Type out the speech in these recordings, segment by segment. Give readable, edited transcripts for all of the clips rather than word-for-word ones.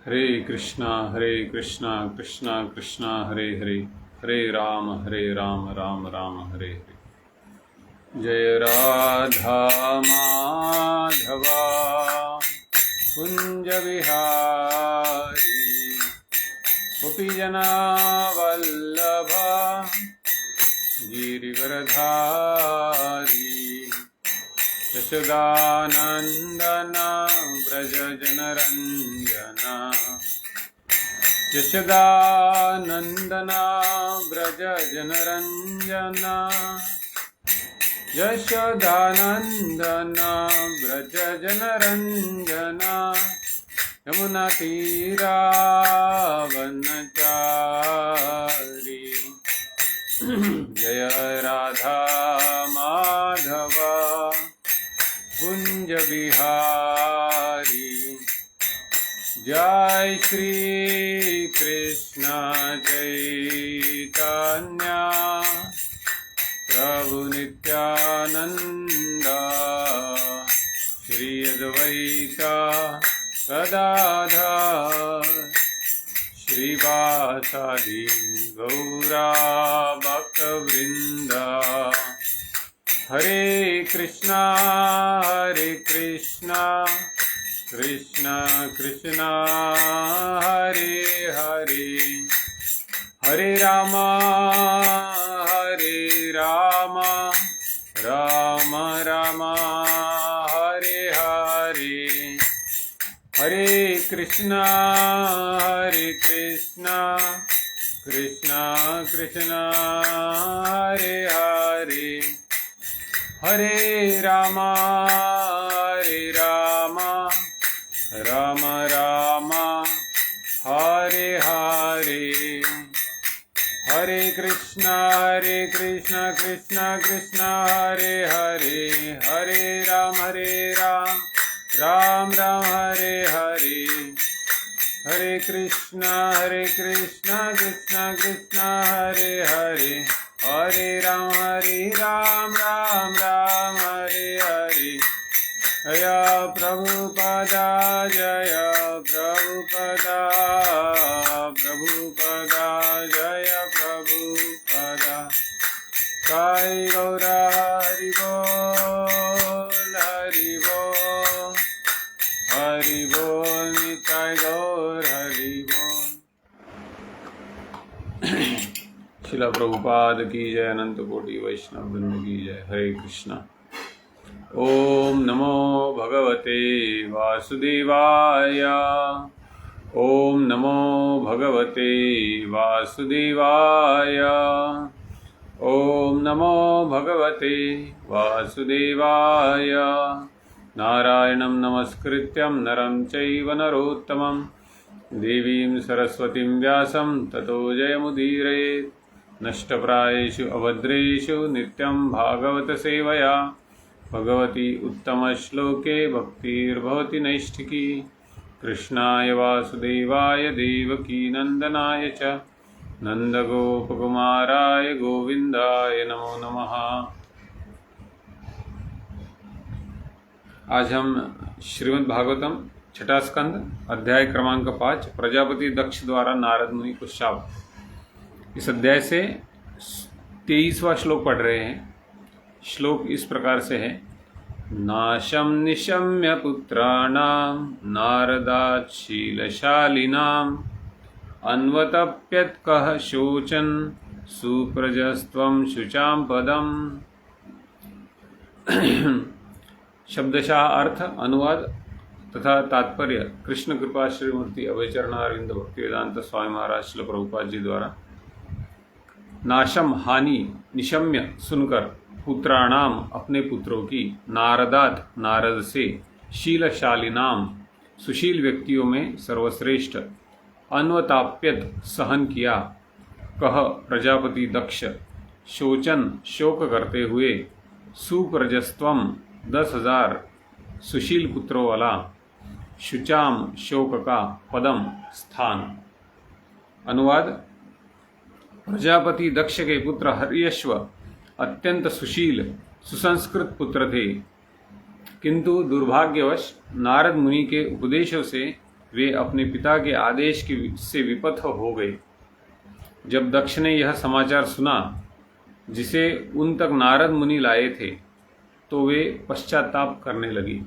हरे कृष्णा कृष्णा कृष्णा हरे हरे, हरे राम राम राम हरे हरे। जय राधा माधवा कुंज विहारी, गोपीजना वल्लभा गिरिवरधारी। यशोदानंदना व्रज जनरंजना, यशोदानंदना व्रज जनरंजना, यशोदानंदना व्रज जनरंजना। यमुना तीरावनचारी, जय राधा माधवा कुंज बिहारी। जय श्री कृष्ण चैतन्य प्रभु नित्यानंद, श्री अद्वैत गदाधर श्रीवासादि गौरा भक्तवृंद। हरे कृष्णा कृष्णा कृष्णा हरे हरे, हरे राम राम राम हरे हरे। हरे कृष्णा कृष्णा कृष्णा हरे हरे, हरे राम राम राम हरे हरे। हरे कृष्णा कृष्णा कृष्णा हरे हरे, हरे राम राम राम हरे हरे। हरे कृष्णा कृष्णा कृष्णा हरे हरे, हरे राम राम राम हरे हरे। जय प्रभुपदा जय प्रभुपदा, प्रभुपदा जय प्रभुपदा। साई गौरा हरि बोल हरि बोल, हरि बोल निताई गौर हरि बोल। शिला प्रभुपाद की जय, अनंत कोटि वैष्णव वृंद की जय। हरे कृष्णा। ओम नमो भगवते वासुदेवाय, ओम नमो भगवते वासुदेवाय, ओम नमो भगवते वासुदेवाय। नारायणं नमस्कृत्यं नरं चैव नरोत्तमं, देवीं सरस्वतीं व्यासं ततो जयमुदीरयेत्। नष्टप्रायेषु अभद्रेषु नित्यं भागवत सेवया, भगवती उत्तमश्लोके भक्तिर्भवति नैष्ठिकी। कृष्णाय वासुदेवाय देवकी नंदनाय च, नंदगोपकुमाराय गोविंदाय नमो नमः। आज हम श्रीमद् भागवतम छठा स्कंद अध्याय क्रमांक 5 प्रजापति दक्ष द्वारा नारद मुनि को शाप, इस अध्याय से 23वां श्लोक पढ़ रहे हैं। श्लोक इस प्रकार से है। नाशम निशम्य पुत्राणाम नारदात् शीलशालिनाम, अन्वतप्यत कह शोचन सुप्रजस्त्वं शुचाम पदम। शब्दशः अर्थ, अनुवाद तथा तात्पर्य कृष्ण कृपा श्रीमूर्ति अभयचरणारविंद भक्तिवेदांत स्वामी महाराज श्रील प्रभुपाद जी द्वारा। नाशम हानि, निशम्य सुनकर, पुत्राणाम अपने पुत्रों की, नारदात नारद से, शीलशालिनाम सुशील व्यक्तियों में सर्वश्रेष्ठ, अन्वताप्यत सहन किया, कह प्रजापति दक्ष शोचन शोक करते हुए, सुप्रजस्त्वम 10,000 सुशील पुत्रों वाला, शुचाम शोक का, पदम स्थान। अनुवाद। प्रजापति दक्ष के पुत्र हर्यश्व अत्यंत सुशील सुसंस्कृत पुत्र थे, किंतु दुर्भाग्यवश नारद मुनि के उपदेशों से वे अपने पिता के आदेश से विपथ हो गए। जब दक्ष ने यह समाचार सुना जिसे उन तक नारद मुनि लाए थे, तो वे पश्चाताप करने लगे।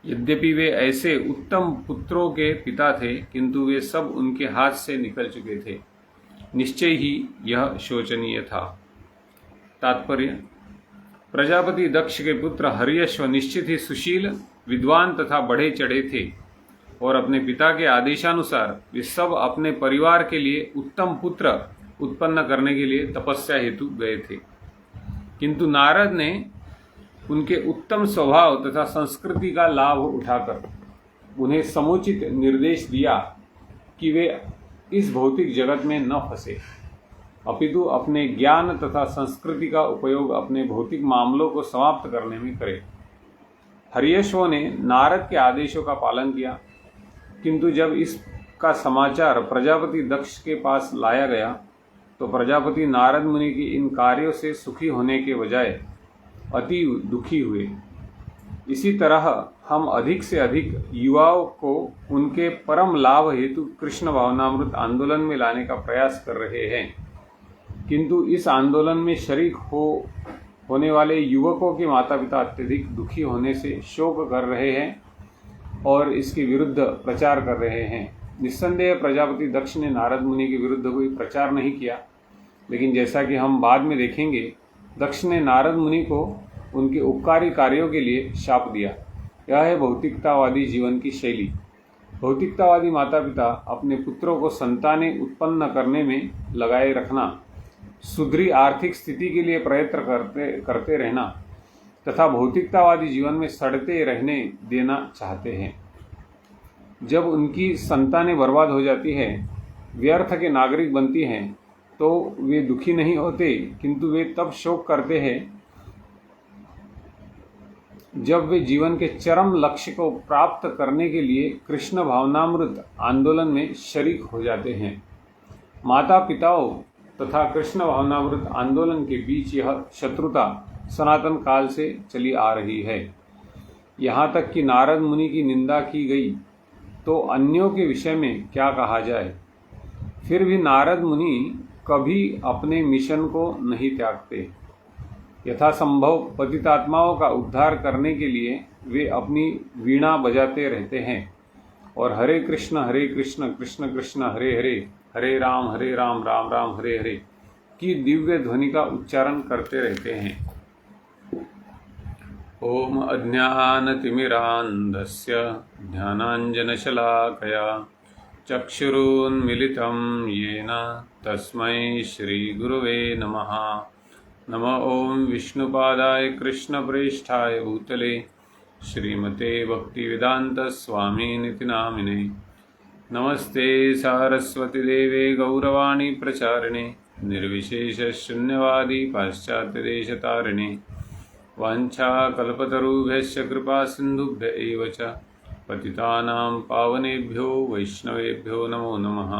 यद्यपि वे ऐसे उत्तम पुत्रों के पिता थे, किंतु वे सब उनके हाथ से निकल चुके थे। निश्चय ही यह शोचनीय था। तात्पर्य: प्रजापति दक्ष के पुत्र हर्यश्व निश्चित ही सुशील, विद्वान तथा बढ़े चढ़े थे और अपने पिता के आदेशानुसार वे सब अपने परिवार के लिए उत्तम पुत्र उत्पन्न करने के लिए तपस्या हेतु गए थे। किंतु नारद ने उनके उत्तम स्वभाव तथा संस्कृति का लाभ उठाकर उन्हें समुचित निर्देश दिया कि वे इस भौतिक जगत में न फंसे, अपितु अपने ज्ञान तथा संस्कृति का उपयोग अपने भौतिक मामलों को समाप्त करने में करें। हर्यश्व ने नारद के आदेशों का पालन किया, किंतु जब इसका समाचार प्रजापति दक्ष के पास लाया गया, तो प्रजापति नारद मुनि की इन कार्यों से सुखी होने के बजाय अति दुखी हुए। इसी तरह हम अधिक से अधिक युवाओं को उनके परम लाभ हेतु कृष्ण भावनामृत आंदोलन में लाने का प्रयास कर रहे हैं, किंतु इस आंदोलन में शरीक होने वाले युवकों के माता पिता अत्यधिक दुखी होने से शोक कर रहे हैं और इसके विरुद्ध प्रचार कर रहे हैं। निस्संदेह प्रजापति दक्ष ने नारद मुनि के विरुद्ध कोई प्रचार नहीं किया, लेकिन जैसा कि हम बाद में देखेंगे, दक्ष ने नारद मुनि को उनके उपकारी कार्यों के लिए शाप दिया। यह है भौतिकतावादी जीवन की शैली। भौतिकतावादी माता पिता अपने पुत्रों को संतानें उत्पन्न करने में लगाए रखना, सुधरी आर्थिक स्थिति के लिए प्रयत्न करते रहना तथा भौतिकतावादी जीवन में सड़ते रहने देना चाहते हैं। जब उनकी संतानें बर्बाद हो जाती है, व्यर्थ के नागरिक बनती हैं, तो वे दुखी नहीं होते, किंतु वे तब शोक करते हैं जब वे जीवन के चरम लक्ष्य को प्राप्त करने के लिए कृष्ण भावनामृत आंदोलन में शरीक हो जाते हैं। माता पिताओं तथा कृष्ण भावनामृत आंदोलन के बीच यह शत्रुता सनातन काल से चली आ रही है। यहाँ तक कि नारद मुनि की निंदा की गई, तो अन्यों के विषय में क्या कहा जाए। फिर भी नारद मुनि कभी अपने मिशन को नहीं त्यागते। यथासंभव पतितात्माओं का उद्धार करने के लिए वे अपनी वीणा बजाते रहते हैं और हरे कृष्ण कृष्ण कृष्ण हरे हरे, हरे राम राम राम हरे हरे की दिव्य ध्वनि का उच्चारण करते रहते हैं। ओम अज्ञानतिमिरान्धस्य ज्ञानाञ्जनशलाकया चक्षुरुन्मिलितं येन तस्मै श्रीगुरवे नमः। नमः ओं विष्णुपादाय कृष्णप्रेष्ठाय भूतले श्रीमते भक्तिवेदांत स्वामिनिति नामिने। नमस्ते सारस्वती देवे गौरवाणी प्रचारिणे निर्विशेष शून्यवादी पाश्चात्यदेशतारिणे। वाञ्छाकल्पतरुभ्यश्च कृपा सिन्धुभ्य एव च पतितानां पावनेभ्यो वैष्णवेभ्यो नमो नमः।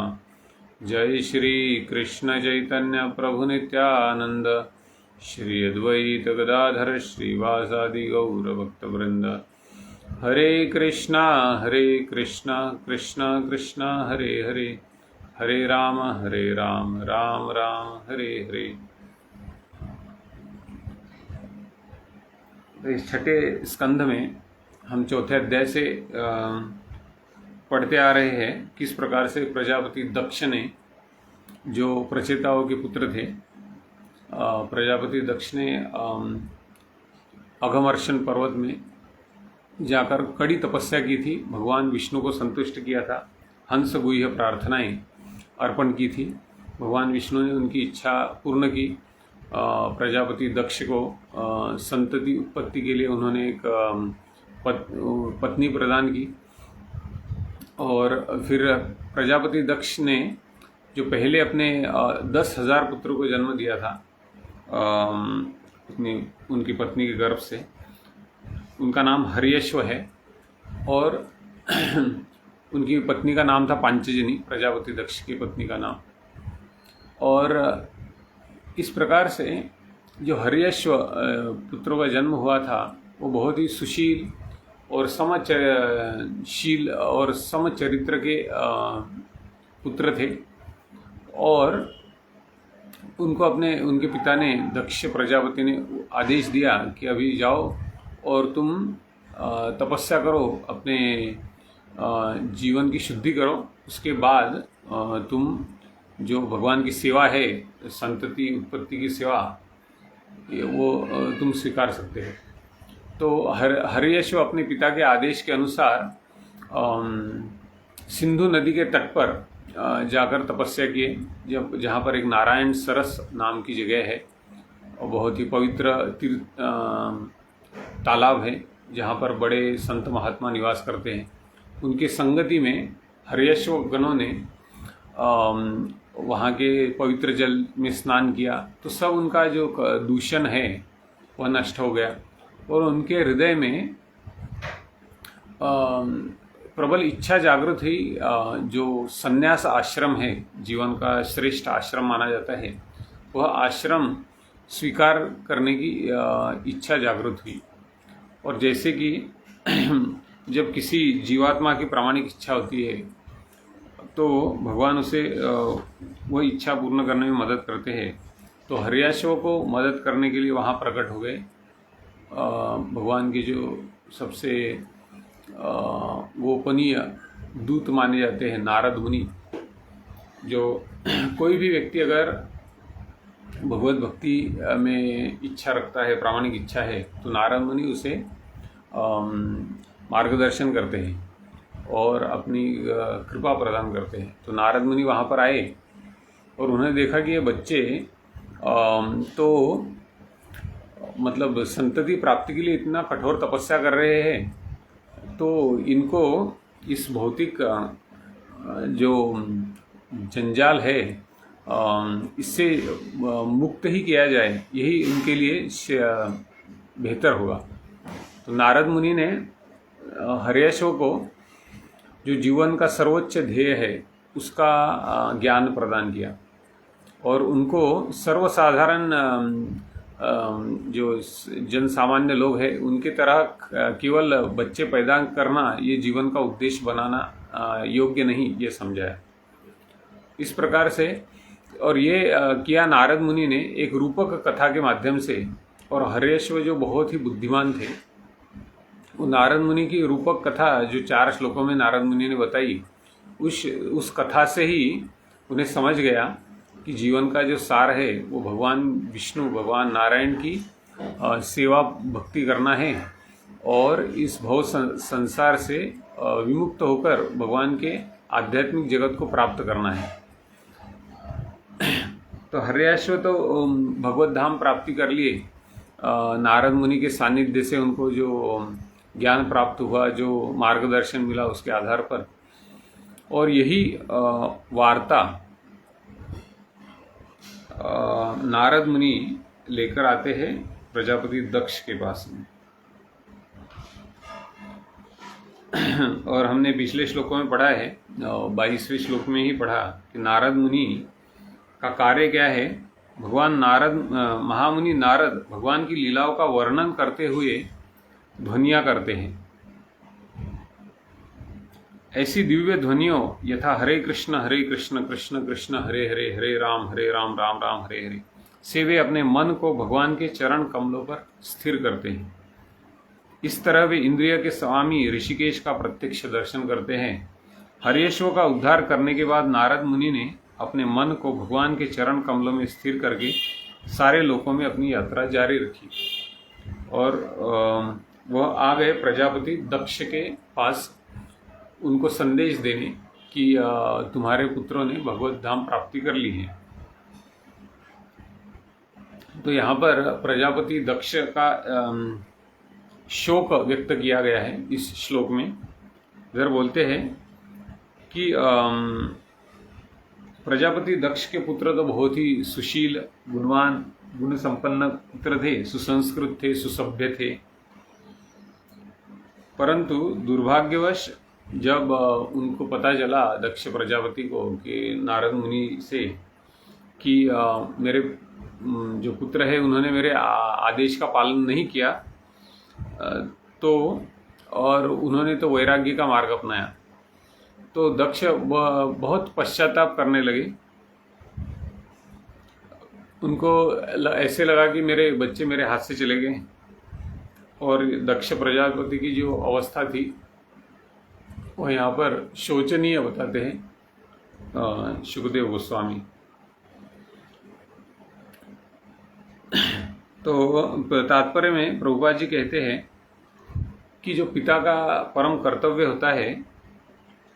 जय श्री कृष्ण चैतन्य प्रभु नित्यानंद, श्री अद्वैत गदाधर श्रीवासादि गौर भक्तवृंद। हरे कृष्णा कृष्ण कृष्ण हरे हरे, हरे राम राम राम हरे हरे। इस छठे स्कंध में हम चौथे अध्याय से पढ़ते आ रहे हैं किस प्रकार से प्रजापति दक्ष ने, जो प्रचेताओं के पुत्र थे, प्रजापति दक्ष ने अघमर्षण पर्वत में जाकर कड़ी तपस्या की थी, भगवान विष्णु को संतुष्ट किया था, हंस गुह्य प्रार्थनाएं अर्पण की थी। भगवान विष्णु ने उनकी इच्छा पूर्ण की। प्रजापति दक्ष को संतति उत्पत्ति के लिए उन्होंने एक पत्नी प्रदान की और फिर प्रजापति दक्ष ने जो पहले अपने 10,000 पुत्रों को जन्म दिया था उनकी पत्नी के गर्भ से, उनका नाम हर्यश्व है और उनकी पत्नी का नाम था पांचजनी, प्रजापति दक्ष की पत्नी का नाम। और इस प्रकार से जो हर्यश्व पुत्रों का जन्म हुआ था वो बहुत ही सुशील और समशील और समचरित्र के पुत्र थे। और उनको उनके पिता ने, दक्ष प्रजापति ने आदेश दिया कि अभी जाओ और तुम तपस्या करो, अपने जीवन की शुद्धि करो, उसके बाद तुम जो भगवान की सेवा है, संतति उत्पत्ति की सेवा, वो तुम स्वीकार सकते हो। तो हर्यश्व अपने पिता के आदेश के अनुसार सिंधु नदी के तट पर जाकर तपस्या किए, जहाँ पर एक नारायण सरस नाम की जगह है और बहुत ही पवित्र तालाब है, जहाँ पर बड़े संत महात्मा निवास करते हैं। उनके संगति में हर्यश्व गणों ने वहाँ के पवित्र जल में स्नान किया, तो सब उनका जो दूषण है वह नष्ट हो गया और उनके हृदय में प्रबल इच्छा जागृत हुई। जो संन्यास आश्रम है, जीवन का श्रेष्ठ आश्रम माना जाता है, वह आश्रम स्वीकार करने की इच्छा जागृत हुई। और जैसे कि जब किसी जीवात्मा की प्रामाणिक इच्छा होती है तो भगवान उसे वह इच्छा पूर्ण करने में मदद करते हैं। तो हर्याश्व को मदद करने के लिए वहाँ प्रकट हो गए भगवान के जो सबसे गोपनीय दूत माने जाते हैं, नारद मुनि। जो कोई भी व्यक्ति अगर भगवत भक्ति में इच्छा रखता है, प्रामाणिक इच्छा है, तो नारद मुनि उसे मार्गदर्शन करते हैं और अपनी कृपा प्रदान करते हैं। तो नारद मुनि वहाँ पर आए और उन्होंने देखा कि ये बच्चे तो मतलब संतति प्राप्ति के लिए इतना कठोर तपस्या कर रहे हैं, तो इनको इस भौतिक जो जंजाल है इससे मुक्त ही किया जाए, यही इनके लिए बेहतर होगा। तो नारद मुनि ने हर्यश्व को जो जीवन का सर्वोच्च ध्येय है उसका ज्ञान प्रदान किया और उनको सर्वसाधारण जो जन सामान्य लोग हैं उनके तरह केवल बच्चे पैदा करना ये जीवन का उद्देश्य बनाना योग्य नहीं, ये समझाया। इस प्रकार से और ये किया नारद मुनि ने एक रूपक कथा के माध्यम से। और हर्यश्व जो बहुत ही बुद्धिमान थे, वो नारद मुनि की रूपक कथा जो 4 श्लोकों में नारद मुनि ने बताई, उस कथा से ही उन्हें समझ गया कि जीवन का जो सार है वो भगवान विष्णु, भगवान नारायण की सेवा भक्ति करना है और इस भव संसार से विमुक्त होकर भगवान के आध्यात्मिक जगत को प्राप्त करना है। तो हर्याश्व तो भगवत धाम प्राप्ति कर लिए, नारद मुनि के सानिध्य से उनको जो ज्ञान प्राप्त हुआ, जो मार्गदर्शन मिला उसके आधार पर। और यही वार्ता नारद मुनि लेकर आते हैं प्रजापति दक्ष के पास में। और हमने पिछले श्लोकों में पढ़ा है, 22वें श्लोक में ही पढ़ा कि नारद मुनि का कार्य क्या है। भगवान नारद, महामुनि नारद भगवान की लीलाओं का वर्णन करते हुए ध्वनियाँ करते हैं। ऐसी दिव्य ध्वनियों यथा हरे कृष्ण कृष्ण कृष्ण हरे हरे, हरे राम राम राम हरे हरे से वे अपने मन को भगवान के चरण कमलों पर स्थिर करते हैं। इस तरह वे इंद्रिय के स्वामी ऋषिकेश का प्रत्यक्ष दर्शन करते हैं। हर्यश्व का उद्धार करने के बाद नारद मुनि ने अपने मन को भगवान के चरण कमलों में स्थिर करके सारे लोकों में अपनी यात्रा जारी रखी और वह आ गए प्रजापति दक्ष के पास उनको संदेश देने कि तुम्हारे पुत्रों ने भगवत धाम प्राप्ति कर ली है। तो यहाँ पर प्रजापति दक्ष का शोक व्यक्त किया गया है इस श्लोक में। इधर बोलते हैं कि प्रजापति दक्ष के पुत्र तो बहुत ही सुशील, गुणवान, गुण संपन्न पुत्र थे, सुसंस्कृत थे, सुसभ्य थे। परंतु दुर्भाग्यवश जब उनको पता चला दक्ष प्रजापति को कि नारद मुनि से कि मेरे जो पुत्र है उन्होंने मेरे आदेश का पालन नहीं किया, तो और उन्होंने तो वैराग्य का मार्ग अपनाया। तो दक्ष बहुत पश्चाताप करने लगे। उनको ऐसे लगा कि मेरे बच्चे मेरे हाथ से चले गए। और दक्ष प्रजापति की जो अवस्था थी वो यहाँ पर शोचनीय बताते हैं शुकदेव गोस्वामी। तो तात्पर्य में प्रभुपाद जी कहते हैं कि जो पिता का परम कर्तव्य होता है,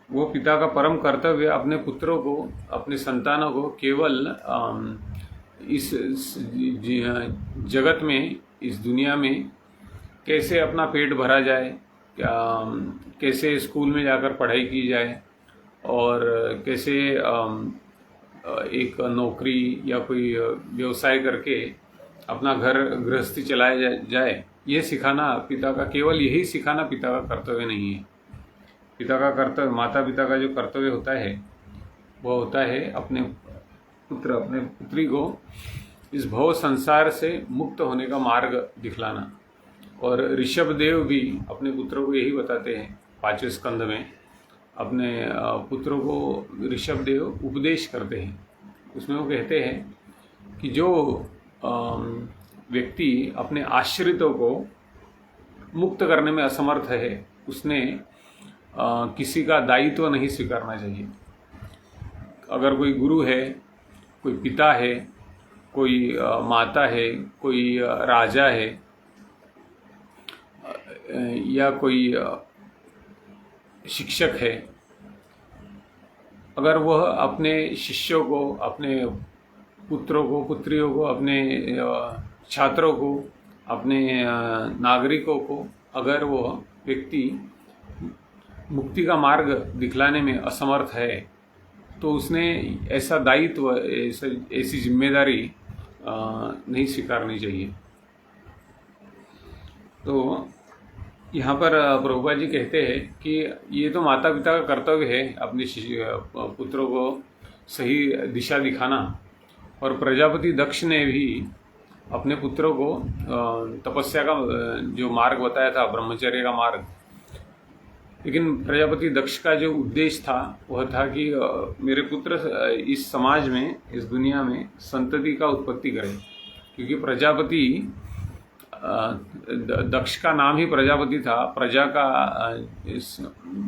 वो पिता का परम कर्तव्य अपने पुत्रों को, अपने संतानों को केवल इस जगत में, इस दुनिया में कैसे अपना पेट भरा जाए, कैसे स्कूल में जाकर पढ़ाई की जाए और कैसे एक नौकरी या कोई व्यवसाय करके अपना घर गृहस्थी चलाया जाए, ये सिखाना पिता का, केवल यही सिखाना पिता का कर्तव्य नहीं है। पिता का कर्तव्य, माता पिता का जो कर्तव्य होता है वो होता है अपने पुत्र, अपने पुत्री को इस भव संसार से मुक्त होने का मार्ग दिखलाना। और ऋषभदेव भी अपने पुत्रों को यही बताते हैं 5वें स्कंद में। अपने पुत्रों को ऋषभदेव उपदेश करते हैं। उसमें वो कहते हैं कि जो व्यक्ति अपने आश्रितों को मुक्त करने में असमर्थ है, उसने किसी का दायित्व नहीं स्वीकारना चाहिए। अगर कोई गुरु है, कोई पिता है, कोई माता है, कोई राजा है या कोई शिक्षक है, अगर वह अपने शिष्यों को, अपने पुत्रों को, पुत्रियों को, अपने छात्रों को, अपने नागरिकों को अगर वह व्यक्ति मुक्ति का मार्ग दिखलाने में असमर्थ है, तो उसने ऐसा दायित्व, ऐसी जिम्मेदारी नहीं स्वीकारनी चाहिए। तो यहाँ पर प्रभुपाद जी कहते हैं कि ये तो माता पिता का कर्तव्य है अपने पुत्रों को सही दिशा दिखाना। और प्रजापति दक्ष ने भी अपने पुत्रों को तपस्या का जो मार्ग बताया था, ब्रह्मचर्य का मार्ग, लेकिन प्रजापति दक्ष का जो उद्देश्य था वह था कि मेरे पुत्र इस समाज में, इस दुनिया में संतति का उत्पत्ति करें। क्योंकि प्रजापति, दक्ष का नाम ही प्रजापति था। प्रजा का इस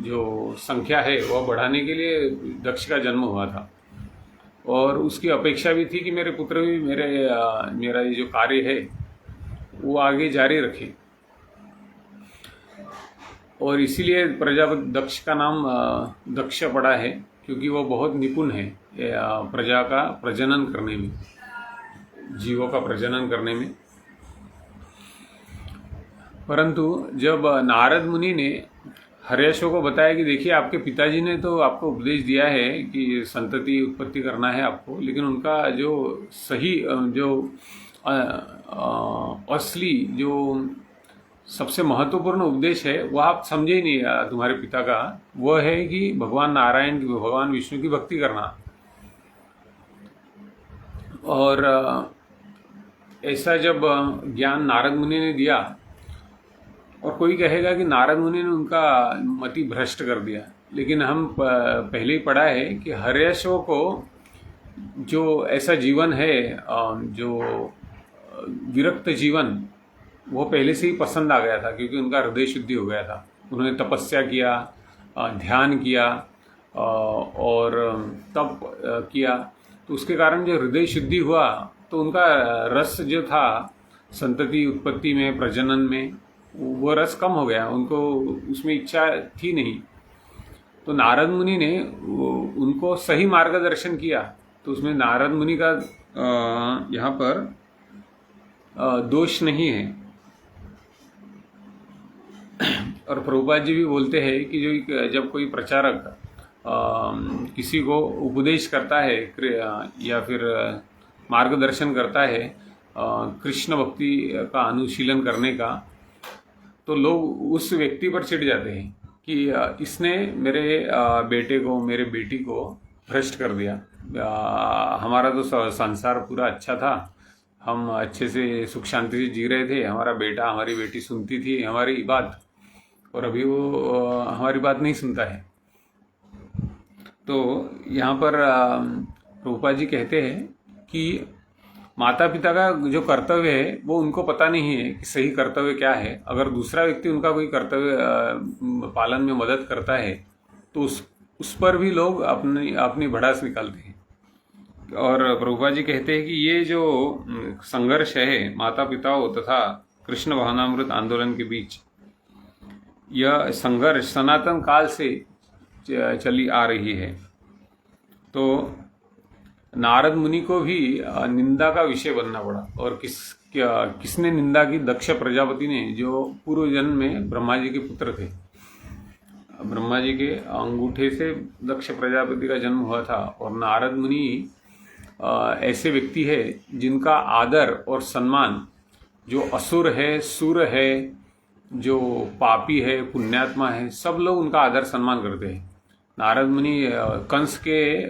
जो संख्या है वह बढ़ाने के लिए दक्ष का जन्म हुआ था और उसकी अपेक्षा भी थी कि मेरे पुत्र भी मेरा ये जो कार्य है वो आगे जारी रखे। और इसीलिए प्रजापति दक्ष का नाम दक्ष पड़ा है, क्योंकि वो बहुत निपुण है प्रजा का प्रजनन करने में, जीवों का प्रजनन करने में। परंतु जब नारद मुनि ने हर्यश्व को बताया कि देखिए आपके पिताजी ने तो आपको उपदेश दिया है कि संतति उत्पत्ति करना है आपको, लेकिन उनका जो सही, जो असली, जो सबसे महत्वपूर्ण उपदेश है वह आप समझे ही नहीं तुम्हारे पिता का। वह है कि भगवान नारायण की, भगवान विष्णु की भक्ति करना। और ऐसा जब ज्ञान नारद मुनि ने दिया, और कोई कहेगा कि नारद मुनि ने उनका मति भ्रष्ट कर दिया, लेकिन हम पहले ही पढ़ा है कि हर्यश्व को जो ऐसा जीवन है, जो विरक्त जीवन, वो पहले से ही पसंद आ गया था, क्योंकि उनका हृदय शुद्धि हो गया था। उन्होंने तपस्या किया, ध्यान किया और तप किया, तो उसके कारण जो हृदय शुद्धि हुआ तो उनका रस जो था संतति उत्पत्ति में, प्रजनन में, वो रस कम हो गया, उनको उसमें इच्छा थी नहीं। तो नारद मुनि ने उनको सही मार्गदर्शन किया। तो उसमें नारद मुनि का यहाँ पर दोष नहीं है। और प्रभुपाद जी भी बोलते हैं कि जब कोई प्रचारक किसी को उपदेश करता है या फिर मार्गदर्शन करता है कृष्ण भक्ति का अनुशीलन करने का, तो लोग उस व्यक्ति पर चिढ़ जाते हैं कि इसने मेरे बेटे को, मेरे बेटी को भ्रष्ट कर दिया। हमारा तो संसार पूरा अच्छा था, हम अच्छे से सुख शांति से जी रहे थे, हमारा बेटा, हमारी बेटी सुनती थी हमारी बात, और अभी वो हमारी बात नहीं सुनता है। तो यहाँ पर प्रभुपाद जी कहते हैं कि माता पिता का जो कर्तव्य है वो उनको पता नहीं है कि सही कर्तव्य क्या है। अगर दूसरा व्यक्ति उनका कोई कर्तव्य पालन में मदद करता है तो उस पर भी लोग अपनी अपनी भड़ास निकालते हैं। और प्रभुपाद जी कहते हैं कि ये जो संघर्ष है माता पिताओं तथा कृष्ण भावनामृत आंदोलन के बीच, यह संघर्ष सनातन काल से चली आ रही है। तो नारद मुनि को भी निंदा का विषय बनना पड़ा। और किसने निंदा की? दक्ष प्रजापति ने, जो पूर्व जन्म में ब्रह्मा जी के पुत्र थे। ब्रह्मा जी के अंगूठे से दक्ष प्रजापति का जन्म हुआ था। और नारद मुनि ऐसे व्यक्ति है जिनका आदर और सम्मान, जो असुर है, सुर है, जो पापी है, पुण्यात्मा है, सब लोग उनका आदर सम्मान करते हैं। नारद मुनि कंस के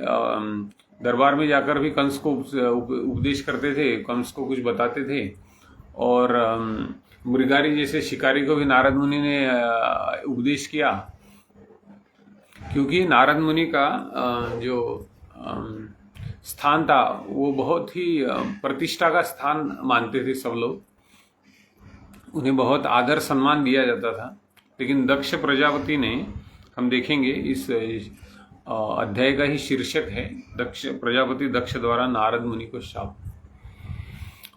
दरबार में जाकर भी कंस को उपदेश करते थे, कंस को कुछ बताते थे। और मृगारी जैसे शिकारी को भी नारद मुनि ने उपदेश किया, क्योंकि नारद मुनि का जो स्थान था वो बहुत ही प्रतिष्ठा का स्थान मानते थे सब लोग। उन्हें बहुत आदर सम्मान दिया जाता था। लेकिन दक्ष प्रजापति ने, हम देखेंगे इस अध्याय का ही शीर्षक है, दक्ष प्रजापति दक्ष द्वारा नारद मुनि को शाप।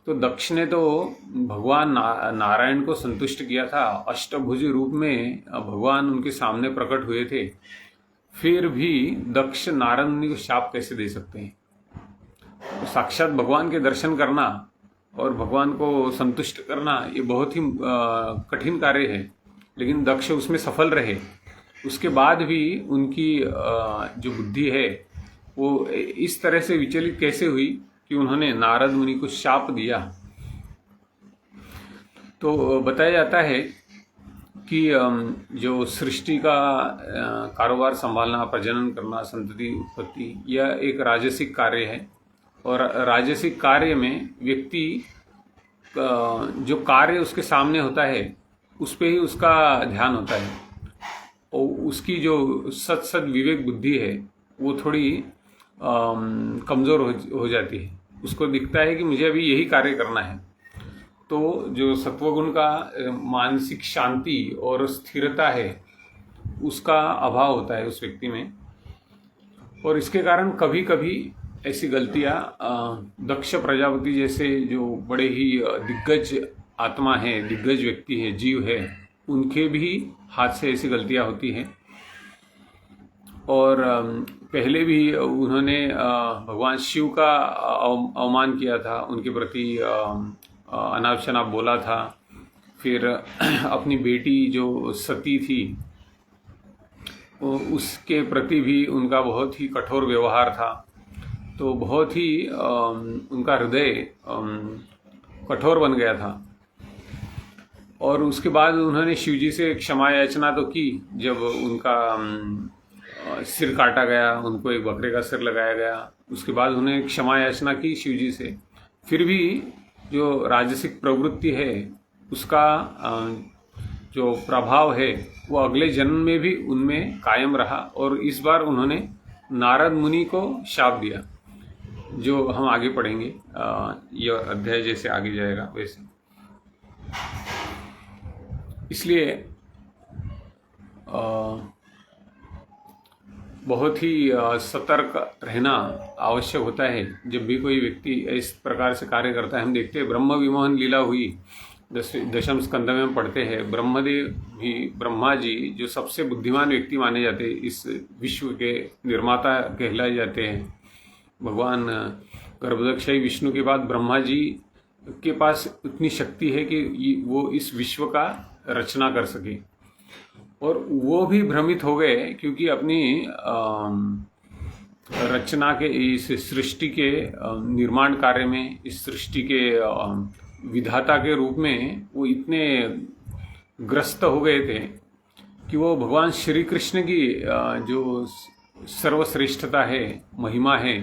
तो दक्ष ने तो भगवान नारायण को संतुष्ट किया था। अष्टभुज रूप में भगवान उनके सामने प्रकट हुए थे। फिर भी दक्ष नारद मुनि को शाप कैसे दे सकते हैं? तो साक्षात भगवान के दर्शन करना और भगवान को संतुष्ट करना ये बहुत ही कठिन कार्य है। लेकिन दक्ष उसमें सफल रहे। उसके बाद भी उनकी जो बुद्धि है वो इस तरह से विचलित कैसे हुई कि उन्होंने नारद मुनि को शाप दिया। तो बताया जाता है कि जो सृष्टि का कारोबार संभालना, प्रजनन करना, संतति उत्पत्ति, यह एक राजसिक कार्य है। और राजसिक कार्य में व्यक्ति जो कार्य उसके सामने होता है उस पे ही उसका ध्यान होता है। और उसकी जो सत विवेक बुद्धि है वो थोड़ी कमज़ोर हो जाती है। उसको दिखता है कि मुझे अभी यही कार्य करना है। तो जो सत्वगुण का मानसिक शांति और स्थिरता है उसका अभाव होता है उस व्यक्ति में। और इसके कारण कभी कभी ऐसी गलतियां दक्ष प्रजापति जैसे जो बड़े ही दिग्गज आत्मा है, दिग्गज व्यक्ति है, जीव है, उनके भी हाथ से ऐसी गलतियां होती हैं। और पहले भी उन्होंने भगवान शिव का अवमान किया था, उनके प्रति अनाप शनाप बोला था। फिर अपनी बेटी जो सती थी उसके प्रति भी उनका बहुत ही कठोर व्यवहार था। तो बहुत ही उनका हृदय कठोर बन गया था। और उसके बाद उन्होंने शिवजी से क्षमा याचना तो की। जब उनका सिर काटा गया, उनको एक बकरे का सिर लगाया गया, उसके बाद उन्होंने क्षमा याचना की शिवजी से। फिर भी जो राजसिक प्रवृत्ति है उसका जो प्रभाव है वो अगले जन्म में भी उनमें कायम रहा। और इस बार उन्होंने नारद मुनि को शाप दिया, जो हम आगे पढ़ेंगे। यह अध्याय जैसे आगे जाएगा वैसे। इसलिए बहुत ही सतर्क रहना आवश्यक होता है जब भी कोई व्यक्ति इस प्रकार से कार्य करता है। हम देखते हैं ब्रह्म विमोहन लीला हुई, दशम स्कंद में हम पढ़ते हैं। ब्रह्मदेव भी, ब्रह्मा जी जो सबसे बुद्धिमान व्यक्ति माने जाते हैं, इस विश्व के निर्माता कहलाए जाते हैं। भगवान गर्भदक्षाई विष्णु के बाद ब्रह्मा जी के पास इतनी शक्ति है कि वो इस विश्व का रचना कर सके। और वो भी भ्रमित हो गए क्योंकि अपनी रचना के, इस सृष्टि के निर्माण कार्य में, इस सृष्टि के विधाता के रूप में वो इतने ग्रस्त हो गए थे कि वो भगवान श्री कृष्ण की जो सर्वश्रेष्ठता है, महिमा है,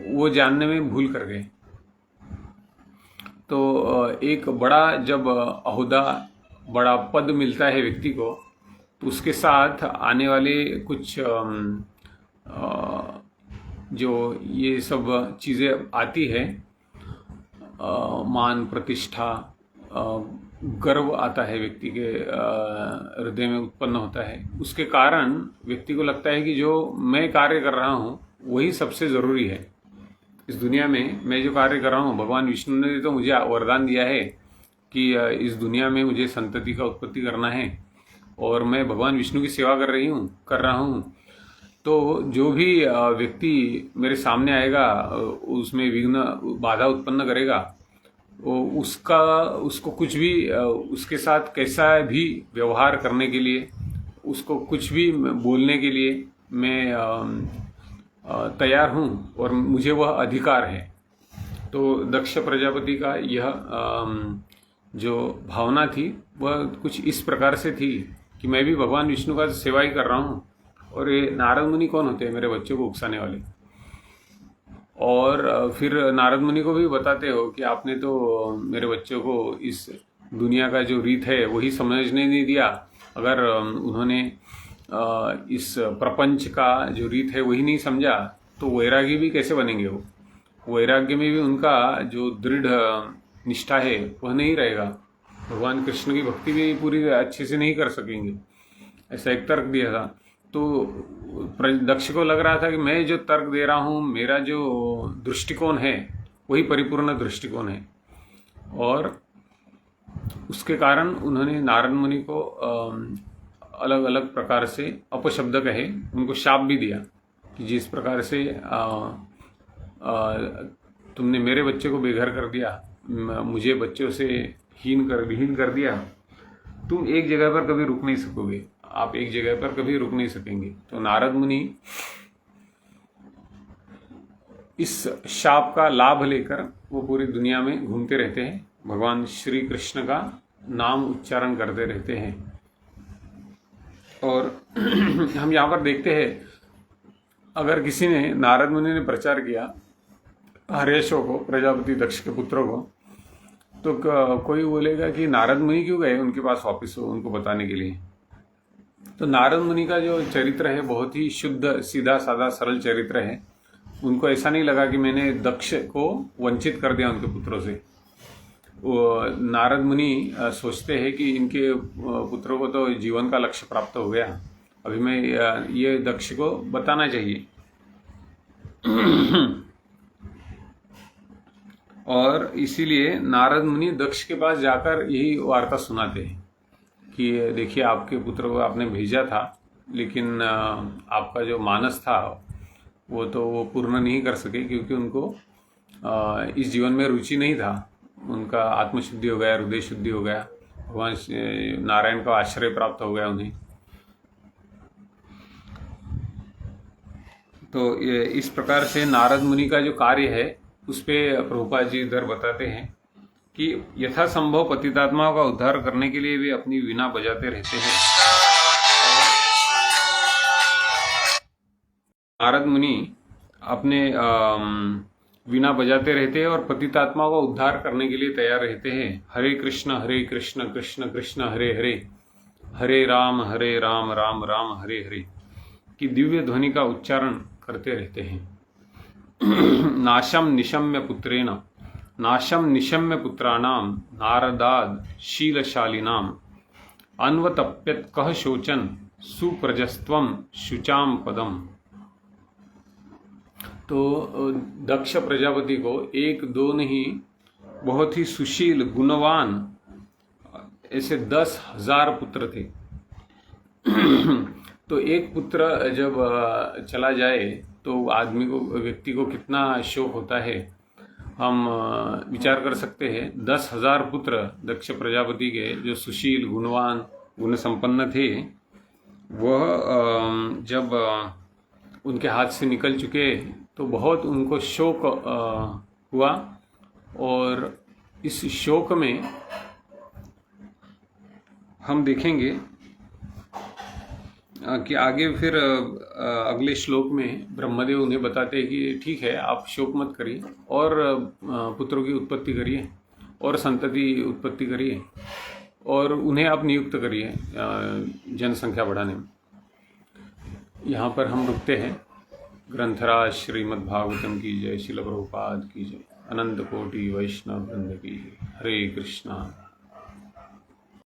वो जानने में भूल कर गए। तो एक बड़ा जब अहुदा बड़ा पद मिलता है व्यक्ति को, तो उसके साथ आने वाले कुछ जो ये सब चीज़ें आती है, मान प्रतिष्ठा, गर्व आता है व्यक्ति के हृदय में उत्पन्न होता है। उसके कारण व्यक्ति को लगता है कि जो मैं कार्य कर रहा हूँ वही सबसे ज़रूरी है इस दुनिया में। मैं जो कार्य कर रहा हूँ, भगवान विष्णु ने तो मुझे वरदान दिया है कि इस दुनिया में मुझे संतति का उत्पत्ति करना है और मैं भगवान विष्णु की सेवा कर रहा हूँ। तो जो भी व्यक्ति मेरे सामने आएगा उसमें विघ्न बाधा उत्पन्न करेगा, उसको कुछ भी उसके साथ कैसा भी व्यवहार करने के लिए, उसको कुछ भी बोलने के लिए मैं तैयार हूँ और मुझे वह अधिकार है। तो दक्ष प्रजापति का यह जो भावना थी वह कुछ इस प्रकार से थी कि मैं भी भगवान विष्णु का सेवा ही कर रहा हूँ और ये नारद मुनि कौन होते हैं? मेरे बच्चों को उकसाने वाले। और फिर नारद मुनि को भी बताते हो कि आपने तो मेरे बच्चों को इस दुनिया का जो रीत है वही समझने नहीं दिया। अगर उन्होंने इस प्रपंच का जो रीत है वही नहीं समझा तो वैरागी भी कैसे बनेंगे? वो वैराग्य में भी उनका जो दृढ़ निष्ठा है वह नहीं रहेगा। भगवान कृष्ण की भक्ति भी पूरी अच्छे से नहीं कर सकेंगे। ऐसा एक तर्क दिया था। तो दक्ष को लग रहा था कि मैं जो तर्क दे रहा हूँ, मेरा जो दृष्टिकोण है वही परिपूर्ण दृष्टिकोण है। और उसके कारण उन्होंने नारद मुनि को अलग अलग प्रकार से अपशब्द कहे, उनको शाप भी दिया कि जिस प्रकार से तुमने मेरे बच्चे को बेघर कर दिया, मुझे बच्चों से विहीन कर दिया, तुम एक जगह पर कभी रुक नहीं सकोगे, आप एक जगह पर कभी रुक नहीं सकेंगे। तो नारद मुनि इस शाप का लाभ लेकर वो पूरी दुनिया में घूमते रहते हैं, भगवान श्री कृष्ण का नाम उच्चारण करते रहते हैं। और हम यहाँ पर देखते हैं, अगर किसी ने, नारद मुनि ने प्रचार किया हर्यशों को, प्रजापति दक्ष के पुत्रों को, तो कोई बोलेगा कि नारद मुनि क्यों गए उनके पास वापस उनको बताने के लिए। तो नारद मुनि का जो चरित्र है बहुत ही शुद्ध, सीधा साधा, सरल चरित्र है। उनको ऐसा नहीं लगा कि मैंने दक्ष को वंचित कर दिया उनके पुत्रों से। वो नारद मुनि सोचते हैं कि इनके पुत्रों को तो जीवन का लक्ष्य प्राप्त हो गया, अभी मैं ये दक्ष को बताना चाहिए। और इसीलिए नारद मुनि दक्ष के पास जाकर यही वार्ता सुनाते हैं कि देखिए, आपके पुत्र को आपने भेजा था, लेकिन आपका जो मानस था वो पूर्ण नहीं कर सके, क्योंकि उनको इस जीवन में रुचि नहीं था। उनका आत्मशुद्धि हो गया, हृदय शुद्धि हो गया, भगवान नारायण का आश्रय प्राप्त हो गया उन्हें। तो इस प्रकार से नारद मुनि का जो कार्य है उस पर प्रभुपाद जी इधर बताते हैं कि यथासंभव पतितात्माओं का उद्धार करने के लिए वे अपनी वीणा बजाते रहते हैं। नारद मुनि अपने वीणा बजाते रहते हैं और पतितात्माओं का उद्धार करने के लिए तैयार रहते हैं। हरे कृष्ण कृष्ण कृष्ण हरे हरे, हरे राम राम राम हरे हरे की दिव्य ध्वनि का उच्चारण करते रहते हैं। नाशम निशम्य पुत्राणाम नारदाद शीलशालिनाम अन्वतप्यत कह शोचन सुप्रजस्त्वम शुचाम पदम। तो दक्ष प्रजापति को एक दो नहीं, बहुत ही सुशील गुणवान ऐसे 10,000 पुत्र थे। तो एक पुत्र जब चला जाए तो व्यक्ति को कितना शोक होता है, हम विचार कर सकते हैं। 10,000 पुत्र दक्ष प्रजापति के जो सुशील गुणवान गुण संपन्न थे, वह जब उनके हाथ से निकल चुके तो बहुत उनको शोक हुआ। और इस शोक में हम देखेंगे कि आगे फिर अगले श्लोक में ब्रह्मदेव उन्हें बताते हैं कि ठीक है, आप शोक मत करिए और पुत्रों की उत्पत्ति करिए और संतति उत्पत्ति करिए और उन्हें आप नियुक्त करिए जनसंख्या बढ़ाने में। यहाँ पर हम रुकते हैं। ग्रंथराज श्रीमद् भागवतम की जय, श्रील प्रभुपाद की जय, अनंत कोटि वैष्णव वृंद की जय। हरे कृष्णा।